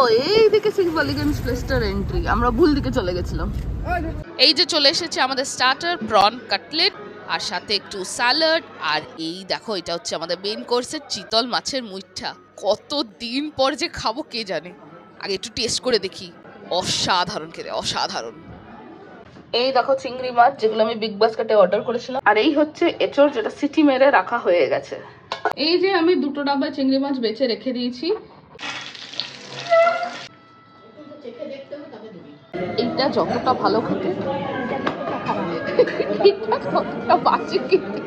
এইদিকে six Ballygunge প্লেসটার entry, আমরা ভুল দিকে চলে গেছিলাম। এই যে চলে এসেছে আমাদের স্টার্টার প্রন কাটলেট আর সাথে একটু স্যালাড, আর এই দেখো এটা হচ্ছে আমাদের মেইন কোর্সের চিতল মাছের মুইঠা। কত দিন পর যে খাবো কে জানে, আগে একটু টেস্ট করে দেখি। অসাধারণ খেতে, অসাধারণ। এই দেখো চিংড়ি মাছ যেগুলো আমি বিগ বাস্কেটে অর্ডার করেছিলাম, আর এই হচ্ছে এঁচড় যেটা সিটি মেরে রাখা হয়ে গেছে। এই যে আমি দুটো ডাব্বায় চিংড়ি মাছ বেছে রেখে দিয়েছি। এটা যতটা ভালো খেতে এটা ততটা বাজে খেতে,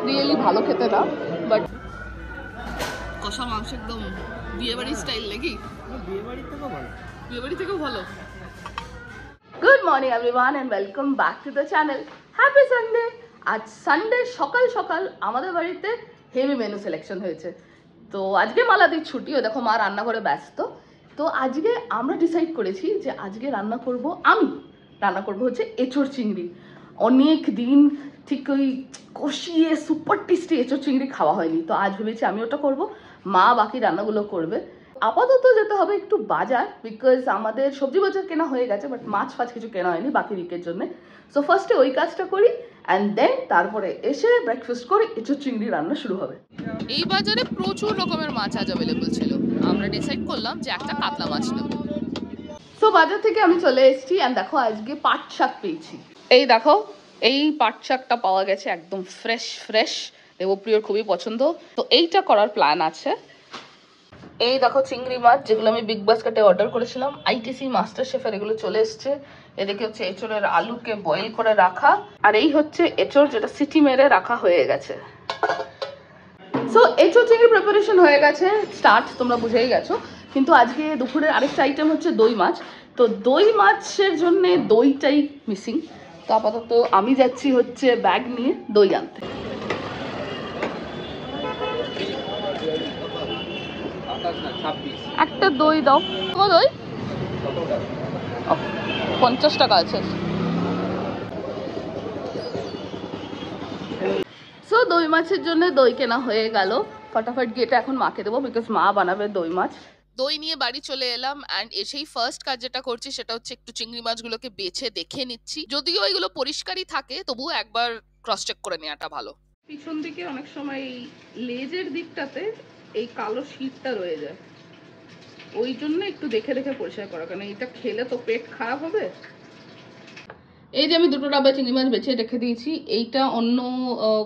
রিয়েলি ভালো খেতে না, বাট কষা মাংস একদম বিয়ে বাড়ির স্টাইল নাকি? বিয়ে বাড়ি থেকেও ভালো। Good morning everyone and welcome back to the channel. Happy Sunday. আজ সানডে সকাল সকাল আমাদের বাড়িতে হেভি মেনু সিলেকশন হয়েছে। তো আজকে মালাদির ছুটি, ও দেখো মা রান্নাঘরে ব্যস্ত। তো আজকে আমরা ডিসাইড করেছি যে আজকে রান্না করব, আমি রান্না করব হচ্ছে এঁচড় চিংড়ি। অনেক দিন ঠিক ওই কষিয়ে সুপার টেস্টি এঁচড় চিংড়ি খাওয়া হয়নি, তো আজ ভেবেছি আমি ওটা করব, মা বাকি রান্নাগুলো করবে। আপাতত যেতে হবে একটু বাজার, বিকজ আমাদের সবজি বাজার কেনা হয়ে গেছে, বাট মাছ ফাছ কিছু কেনা হয়নি বাকি উইকের জন্য। সো ফার্স্টে ওই কাজটা করি, অ্যান্ড দেন তারপরে এসে ব্রেকফাস্ট করে এঁচড় চিংড়ি রান্না শুরু হবে। এই বাজারে প্রচুর রকমের মাছ আজ অ্যাভেলেবল ছিল, আমরা ডিসাইড করলাম যে একটা কাতলা মাছ নেব। সো বাজার থেকে আমি চলে এসেছি, অ্যান্ড দেখো আজকে পাট শাক পেয়েছি। এই দেখো এই পাট শাকটা পাওয়া গেছে একদম ফ্রেশ ফ্রেশ, দেবপ্রিয়র খুবই পছন্দ। তো এইটা করার প্ল্যান আছে। এই দেখো চিংড়ি মাছ যেগুলো আমি বিগ বাস্কেটে অর্ডার করেছিলাম, আইটিসি মাস্টার শেফের, এগুলো চলে এসছে। এদিকে হচ্ছে এঁচড়ের আলুকে বয়েল করে রাখা, আর এই হচ্ছে এঁচড় যেটা সিটি মেরে রাখা হয়ে গেছে। সো এঁচড় চিংড়ি প্রিপারেশন হয়ে গেছে, স্টার্ট তোমরা বুঝেই গেছো। কিন্তু আজকে দুপুরের আরেকটা আইটেম হচ্ছে দই মাছ। তো দই মাছের জন্য দইটাই মিসিং। তো আপাতত আমি যাচ্ছি হচ্ছে ব্যাগ নিয়ে দই আনতে। একটা দই দাও। কত দই? 50 টাকা আছে। সো দই মাছের জন্য দই কেনা হয়ে গেল, ফটাফট গিয়ে এটা এখন মাকে দেবো, বিকজ মা বানাবে দই মাছ। দই নিয়ে বাড়ি চলে এলাম, অ্যান্ড এসেই ফার্স্ট কাজ যেটা করছি সেটা হচ্ছে একটু চিংড়ি মাছগুলোকে বেছে দেখে নিচ্ছি। যদিও এগুলো পরিষ্কারই থাকে, তবুও একবার ক্রস চেক করে নেওয়াটা ভালো। পিছন দিকে অনেক সময় লেজের দিকটাতে এই কালো শীটটা রয়ে যায়, ওই জন্য একটু দেখে দেখে পরিষ্কার করা, কারণ এটা খেলে তো পেট খারাপ হবে। এই যে আমি দুটো ডাব্বা চিংড়ি মাছ বেছে রেখে দিয়েছি, এইটা অন্য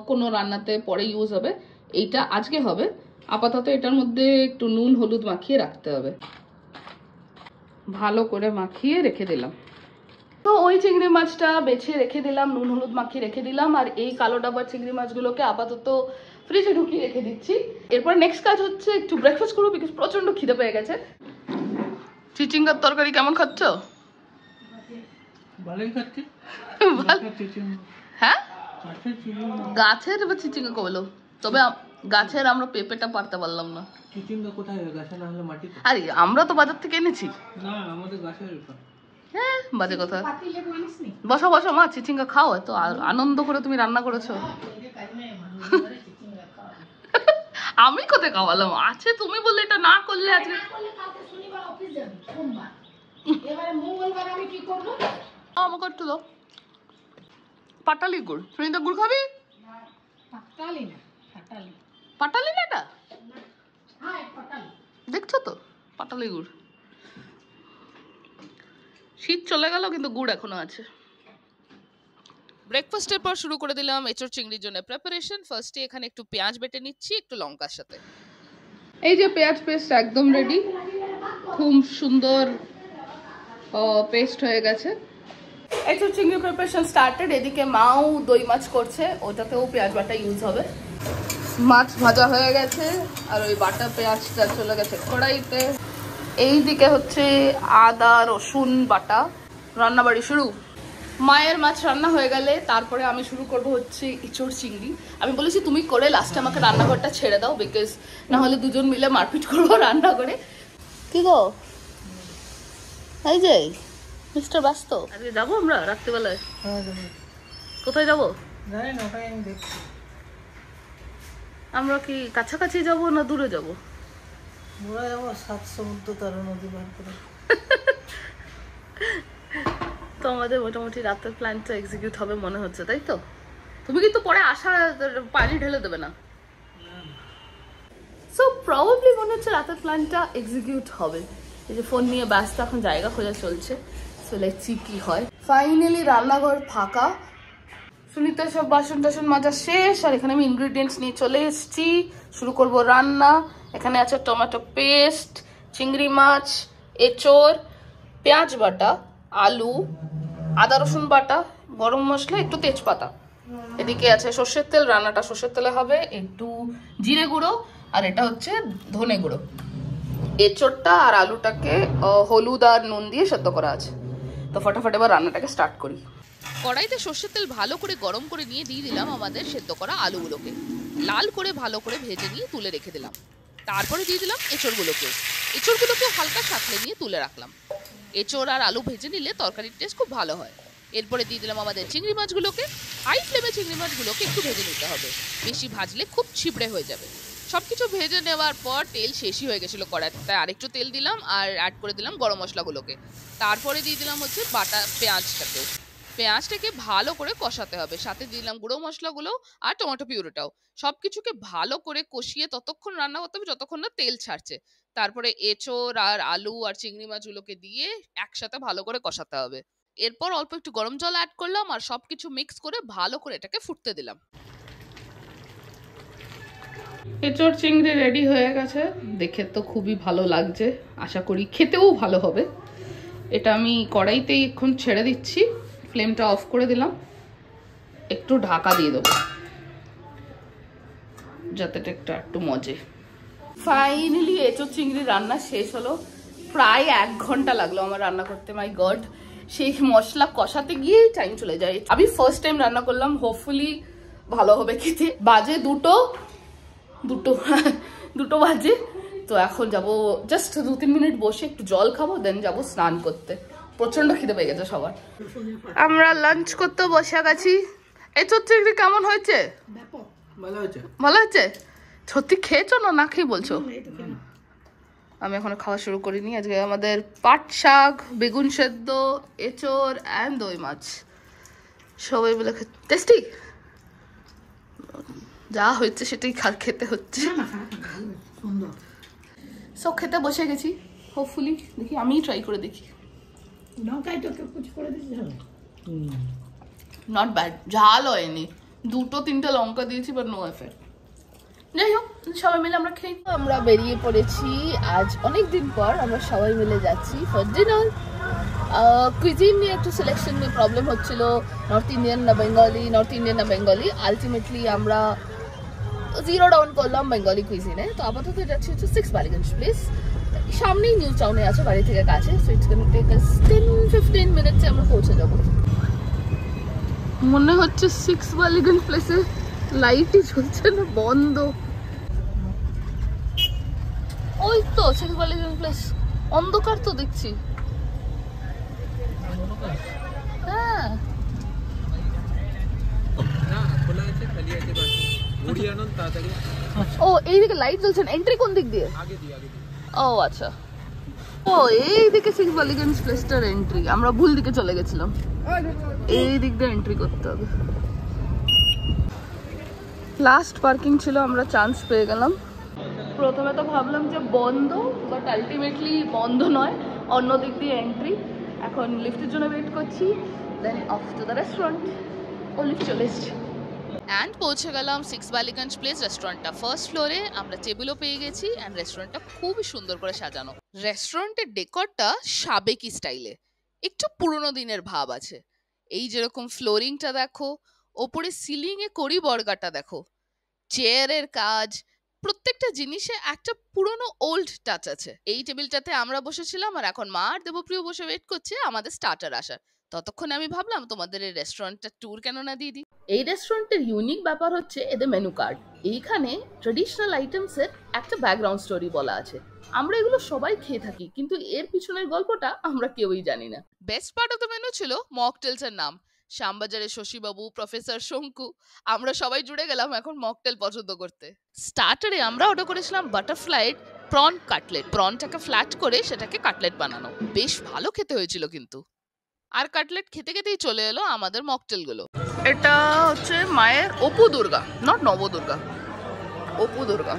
কোনো রান্নাতে পরে ইউজ হবে, এইটা আজকে হবে। আপাতত এটার মধ্যে একটু নুন হলুদ মাখিয়ে রাখতে হবে, ভালো করে মাখিয়ে রেখে দিলাম। তো ওই চিংড়ি মাছটা বেছে রেখে দিলাম, নুন হলুদ মাখিয়ে রেখে দিলাম, আর এই কালো ডাব্বার চিংড়ি মাছগুলোকে আপাতত ফ্রিজে ঢুকিয়ে রেখে দিচ্ছি। এরপর নেক্সট কাজ হচ্ছে একটু ব্রেকফাস্ট করবো, বিকজ প্রচন্ড খিদে পেয়ে গেছে। চিচিঙ্গার তরকারি কেমন খাচ্ছ? হ্যাঁ, গাছের বা চিচিঙ্গা কবলো, তবে গাছের আমরা পেঁপেটা পারতে পারলাম না। চিচিঙ্গা কোথায়? গাছে না হলে মাটিতে। আরে আমরা তো বাজার থেকে এনেছি। না আমাদের গাছের। হ্যাঁ বাজে কথা। বসো বসো মা, চিচিঙ্গা খাও, এত আনন্দ করে তুমি রান্না করেছো। আমি কোথায় খাওয়ালাম? আছে, তুমি বললে এটা না করলে আজকে আমাকে একটু দাও পাটালি গুড়। সুনিতা গুড় খাবি? পাটালি না এটা, দেখছো তো পাটালি গুড়। শীত চলে গেল কিন্তু গুড় এখনো আছে। ব্রেকফাস্টের পর শুরু করে দিলাম এঁচড় চিংড়ির জন্য প্রিপারেশন। ফার্স্টে এখানে একটু পেঁয়াজ বেটে নিচ্ছি একটু লঙ্কার সাথে। এই যে পেঁয়াজ পেস্ট একদম রেডি, খুব সুন্দর পেস্ট হয়ে গেছে। এঁচড় চিংড়ি প্রিপারেশন স্টার্টেড। এদিকে মাও দই মাছ করছে, ওটাতেও পেঁয়াজ বাটা ইউজ হবে। মাছ ভাজা হয়ে গেছে, আর ওই বাটা পেঁয়াজটা চলে গেছে কড়াইতে। এই দিকে হচ্ছে আদা রসুন বাটা, রান্নাবাড়ি শুরু। মায়ের মাছ রান্না হয়ে গেলে তারপরে আমি শুরু করব হচ্ছে এঁচড় চিংড়ি। আমি বলেছি তুমি করে লাস্টে আমাকে রান্নাঘরটা ছেড়ে দাও, বিকজ না হলে দুজন মিলে মারপিট করবো রান্না করে। কি গো এই যে মিস্টার ব্যস্ত, আজকে যাবো আমরা রাত্রিবেলায়? কোথায় যাবো? আমরা কি কাছাকাছি যাব না দূরে যাব? মোরা যাবো 7 সমুদ্র 13 নদী পার করে। তো আমাদের মোটামুটি রাতের প্ল্যানটা এক্সিকিউট হবে মনে হচ্ছে, তাই তো? তুমি কিন্তু পরে আসা পানি ঢেলে দেবে না? সো প্রবাবলি মনে হচ্ছে রাতের প্ল্যানটা এক্সিকিউট হবে। এই যে ফোন নিয়ে ব্যস্ত, এখন জায়গা খোঁজা চলছে। সো লেটস সি কি হয়। ফাইনালি রান্নাঘর ফাঁকা, সুনিতা সব বাসন টাসন মাজা শেষ, আর এখানে আমি ইনগ্রিডিয়েন্টস নিয়ে চলে এসেছি। শুরু করব রান্না। এখানে আছে টমেটো পেস্ট, চিংড়ি মাছ, এঁচোড়, পেঁয়াজ বাটা, আলু, আদা রসুন বাটা, গরম মশলা, একটু তেজপাতা। এদিকে আছে সর্ষের তেল, রান্নাটা সর্ষের তেলে হবে, একটু জিরে গুঁড়ো, আর এটা হচ্ছে ধনে গুঁড়ো। এঁচোড়টা আর আলুটাকে হলুদ আর নুন দিয়ে সেদ্ধ করা আছে। তো ফটাফট এবার রান্নাটাকে স্টার্ট করি। কড়াইতে সর্ষের তেল ভালো করে গরম করে নিয়ে দিয়ে দিলাম আমাদের সেদ্ধ করা আলুগুলোকে। লাল করে ভালো করে ভেজে নিয়ে তুলে রেখে দিলাম। তারপরে দিয়ে দিলাম এঁচোড়গুলোকে। এঁচোড়গুলোকে হালকা সাঁতলে নিয়ে তুলে রাখলাম। এঁচোড় আর আলু ভেজে নিলে তরকারির টেস্ট খুব ভালো হয়। এরপরে দিয়ে দিলাম আমাদের চিংড়ি মাছগুলোকে। হাই ফ্লেমে চিংড়ি মাছগুলোকে একটু ভেজে নিতে হবে, বেশি ভাজলে খুব ছিপড়ে হয়ে যাবে। সবকিছু ভেজে নেওয়ার পর তেল শেষই হয়ে গেছিলো কড়াইতে, তাই আরেকটু তেল দিলাম আর অ্যাড করে দিলাম গরম মশলাগুলোকে। তারপরে দিয়ে দিলাম হচ্ছে বাটা পেঁয়াজটাকে। পেঁয়াজটাকে ভালো করে কষাতে হবে, সাথে দিলাম গুঁড়ো মশলাগুলো আর টমেটো পিউরিটাও। সবকিছুকে ভালো করে কষিয়ে ততক্ষণ রান্না করতে হবে যতক্ষণ না তেল ছাড়ছে। তারপরে এঁচোড় আর আলু আর চিংড়ি মাছগুলোকে দিয়ে একসাথে ভালো করে কষাতে হবে। এরপর অল্প একটু গরম জল অ্যাড করলাম আর সবকিছু মিক্স করে ভালো করে এটাকে ফুটতে দিলাম। এঁচোড় চিংড়ি রেডি হয়ে গেছে, দেখে তো খুবই ভালো লাগছে, আশা করি খেতেও ভালো হবে। এটা আমি কড়াইতেই এখন ছেড়ে দিচ্ছি, ফ্লেমটা অফ করে দিলাম, একটু ঢাকা দিয়ে দেবো যাতে এটা একটু মজে। ফাইনালি এঁচোড় চিংড়ি রান্না শেষ হলো। প্রায় 1 ঘন্টা লাগলো আমার রান্না করতে, মাই গড। সেই মশলা কষাতে গিয়েই টাইম চলে যায়। আমি ফার্স্ট টাইম রান্না করলাম, হোপফুলি ভালো হবে খেতে। বাজে দুটো বাজে। তো এখন যাবো জাস্ট 2-3 মিনিট বসে একটু জল খাবো, দেন যাবো স্নান করতে। প্রচন্ড খিদে পেয়ে গেছে সবার। আমরা লাঞ্চ করতে বসে গেছি। এঁচোড় চিংড়ি কেমন হয়েছে? ভালো হয়েছে? সত্যি খেয়েছো না খেয়ে বলছো? আমি এখনো খাওয়া শুরু করিনি। আজকে আমাদের পাট শাক, বেগুন সেদ্ধ, এঁচোড় অ্যান্ড দই মাছ, সবাই বলে টেস্টি। যা হয়েছে সেটাই খেতে হচ্ছে। সব খেতে বসে গেছি, হোপফুলি দেখি আমিই ট্রাই করে দেখি। নট ব্যাড, ঝাল হয়নি। 2-3টে লঙ্কা দিয়েছি, বাট নো এফেক্ট। যাই হোক, সবাই মিলে আমরা খেয়ে আমরা বেরিয়ে পড়েছি। আজ অনেক দিন পর আমরা সবাই মিলে যাচ্ছি ফর ডিনার। কুইজিন নিয়ে একটু সিলেকশন নিয়ে প্রবলেম হচ্ছিল, নর্থ ইন্ডিয়ান না বেঙ্গলি। আলটিমেটলি আমরা 0 ডাউন করলাম বেঙ্গলি কুইজিনে। তো আপাতত যাচ্ছি হচ্ছে 6 বালিগঞ্জ প্লেস, সামনেই নিউ টাউনে আছে, বাড়ি থেকে কাছে। So it's gonna take us 10-15 মিনিটসে আমরা পৌঁছে যাব। মনে হচ্ছে 6 বালিগঞ্জ প্লেসে লাইটই জ্বলছে না, বন্ধ। ওই তো 6 বালিগঞ্জ প্লেস, অন্ধকার তো দেখছি। হ্যাঁ, ও এইদিকে লাইট জ্বলছে না। এন্ট্রি কোন দিক দিয়ে? ও আচ্ছা, ও এইদিকে 6 বালিগঞ্জ প্লেসটার এন্ট্রি। আমরা ভুল দিকে চলে গেছিলাম, এই দিক দিয়ে এন্ট্রি করতে হবে। লাস্ট পার্কিং ছিল, আমরা চান্স পেয়ে গেলাম। প্রথমে তো ভাবলাম যে বন্ধ, বাট আলটিমেটলি বন্ধ নয়, অন্য দিক দিয়ে এন্ট্রি। এখন লিফটের জন্য ওয়েট করছি, then off to the restaurant. ও লিফট চলে এসছে অ্যান্ড পৌঁছে গেলাম 6 বালিগঞ্জ প্লেস রেস্টুরেন্টটা। ফার্স্ট ফ্লোরে আমরা টেবিলও পেয়ে গেছি অ্যান্ড রেস্টুরেন্টটা খুবই সুন্দর করে সাজানো। রেস্টুরেন্টের ডেকরটা সাবেকি স্টাইলে, একটু পুরোনো দিনের ভাব আছে। এই যেরকম ফ্লোরিংটা দেখো, ওপরে সিলিং এ কড়ি বর্গাটা দেখো, চেয়ারের কাজ, প্রত্যেকটা জিনিসে একটা পুরনো ওল্ড টাচ আছে। এই টেবিলটাতে আমরা বসেছিলাম আর এখন মা আর দেবপ্রিয় বসে ওয়েট করছে আমাদের স্টার্টার আসার। ততক্ষণে আমি ভাবলাম তোমাদের এই রেস্টুরেন্টটা ট্যুর কেন না দিয়ে দিই। এই রেস্টুরেন্টের ইউনিক ব্যাপার হচ্ছে এদের মেনু কার্ড। এইখানে ট্রেডিশনাল আইটেমসের একটা ব্যাকগ্রাউন্ড স্টোরি বলা আছে। আমরা এগুলো সবাই খেয়ে থাকি, কিন্তু এর পিছনের গল্পটা আমরা কেউই জানি না। Best part of the menu ছিল মকটেলস এর নাম। শ্যামবাজারের শশীবাবু, প্রফেসর শঙ্কু, আমরা সবাই জুড়ে গেলাম এখন মকটেল পছন্দ করতে। স্টার্টারে আমরা অর্ডার করেছিলাম বাটারফ্লাই প্রন কাটলেট, প্রনটাকে ফ্ল্যাট করে সেটাকে কাটলেট বানানো, বেশ ভালো খেতে হয়েছিল কিন্তু। আর কাটলেট খেতে খেতেই চলে এলো আমাদের মকটেল গুলো। এটা হচ্ছে মায়ের অপু দুর্গা, নট নবদুর্গা, অপু দুর্গা।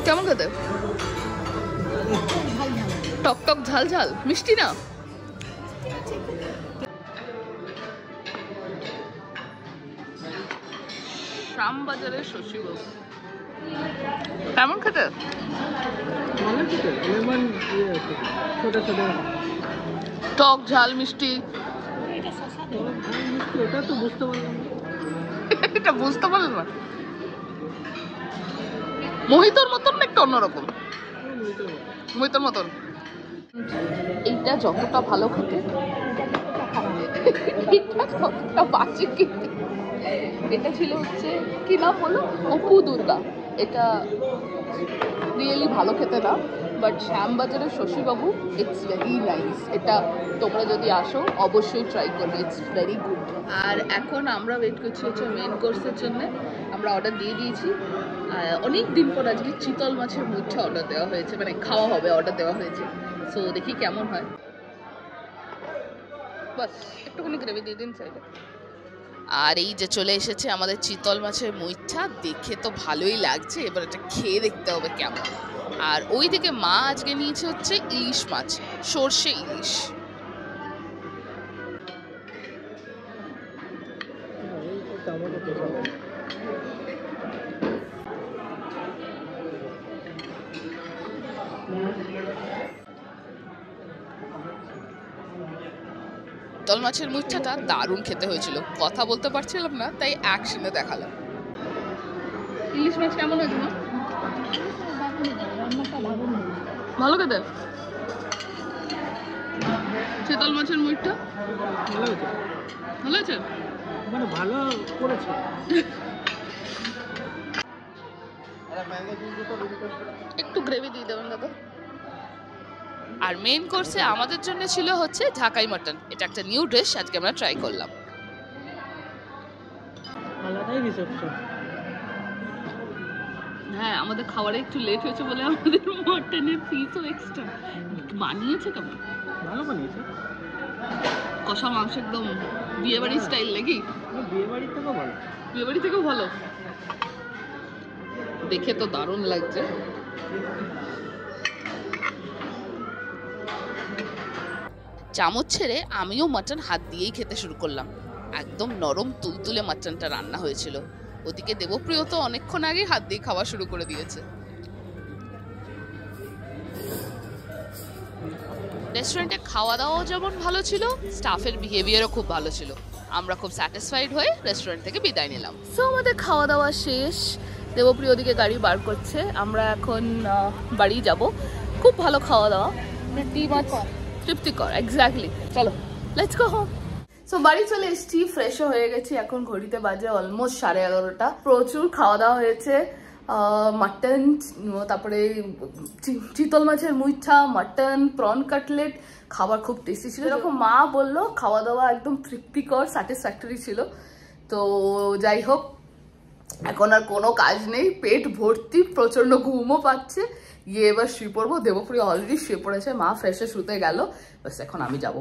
কেমন খেতে? টক টক ঝাল ঝাল, মিষ্টি না? শ্যামবাজারের শশীবাবু কেমন খেতে? টক ঝাল মিষ্টি, এটা বুঝতে পারলেন না? মোহিতর মতন না একটু অন্যরকম? মোহিতর মতন। এইটা যতটা ভালো খেতে এটা ততটা বাজে খেতে। এটা ছিল হচ্ছে কি নাম হলো, অপু দুর্গা। এটা রিয়েলি ভালো খেতে না, বাট শ্যামবাজারের শশীবাবু ইটস ভেরি নাইস। এটা তোমরা যদি আসো অবশ্যই ট্রাই করবে, ইটস ভেরি গুড। আর এখন আমরা ওয়েট করছি হচ্ছে মেন কোর্সের জন্য। আমরা অর্ডার দিয়ে দিয়েছি। অনেক দিন পর আজকে চিতল মাছের মুঠা অর্ডার দেওয়া হয়েছে, মানে খাওয়া হবে, অর্ডার দেওয়া হয়েছে। সো দেখি কেমন হয়। বাস একটুখানি গ্রেভি দিয়ে দিন সাইডে। আর এই যে চলে এসেছে আমাদের চিতল মাছের মুইঠা, দেখে তো ভালোই লাগছে, এবার এটা খেয়ে দেখতে হবে কেমন। আর ওইদিকে মা আজকে নিয়েছে হচ্ছে ইলিশ মাছ, সর্ষে ইলিশ। চিতল মাছের মুইঠাটা দারুণ খেতে হয়েছিল, কথা বলতে পারছিলাম না তাই অ্যাকশনে দেখালাম। ইলিশ মাছ কেমন হয়েছে মা? ভালো খেতে? চিতল মাছের মুইঠা ভালো হয়েছে, মানে ভালো করেছে। একটু গ্রেভি দিয়ে দেবেন দাদা। আর মেইন কোর্সে আমাদের জন্য ছিল হচ্ছে ঢাকাই মাটন। এটা একটা নিউ ডিশ, আজকে আমরা ট্রাই করলাম। আলাদাই রিসেপশন। হ্যাঁ, আমাদের খাবারে একটু লেট হয়েছে বলে আমাদের মটনের পিসও এক্সট্রা বানিয়েছে। কেমন ভালো বানিয়েছে, কষা মাংস একদম বিয়ে বাড়ির স্টাইল নাকি? বিয়ে বাড়ির থেকেও ভালো। বিয়ে বাড়ি থেকেও ভালো, দেখে তো দারুণ লাগছে। চামচ ছেড়ে আমিও মাটন হাত দিয়েই খেতে শুরু করলাম। একদম নরম তুলতুলে মাটনটা রান্না হয়েছিল। ওদিকে দেবপ্রিয় তো অনেকক্ষণ আগে হাত দিয়ে খাওয়া শুরু করে দিয়েছে। রেস্টুরেন্টে খাওয়া দাওয়াও যেমন ভালো ছিল, স্টাফের বিহেভিয়ারও খুব ভালো ছিল। আমরা খুব স্যাটিসফাইড হয়ে রেস্টুরেন্ট থেকে বিদায় নিলাম। সো আমাদের খাওয়া দাওয়া শেষ, দেবপ্রিয় ওদিকে গাড়ি বার করছে, আমরা এখন বাড়ি যাব। খুব ভালো খাওয়া দাওয়া, তৃপ্তিকর, এক্স্যাক্টলি। চলো লেটস গো হোম। সো বাড়ি চলে এসেছি, ফ্রেশও হয়ে গেছি। এখন ঘড়িতে বাজে অলমোস্ট 11:30। প্রচুর খাওয়া দাওয়া হয়েছে, মাটন, তারপরে চিতল মাছের মুইঠা, মাটন, প্রন কাটলেট। খাবার খুব টেস্টি ছিল, এরকম মা বললো। খাওয়া দাওয়া একদম তৃপ্তিকর, স্যাটিসফ্যাক্টরি ছিল। তো যাই হোক, এখন আর কোনো কাজ নেই, পেট ভর্তি, প্রচন্ড ঘুমও পাচ্ছে। গিয়ে এবার শুয়ে পড়বো। দেবপ্রিয় অলরেডি শুয়ে পড়েছে, মা ফ্রেশে শুতে গেল, বাস এখন আমি যাব।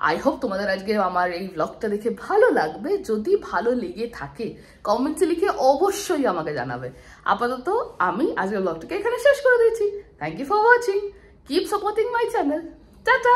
আই হোপ তোমাদের আজকে আমার এই ব্লগটা দেখে ভালো লাগবে। যদি ভালো লেগে থাকে কমেন্টসে লিখে অবশ্যই আমাকে জানাবে। আপাতত আমি আজকের ব্লগটাকে এখানে শেষ করে দিয়েছি। Thank you for watching, keep supporting my channel. Tata.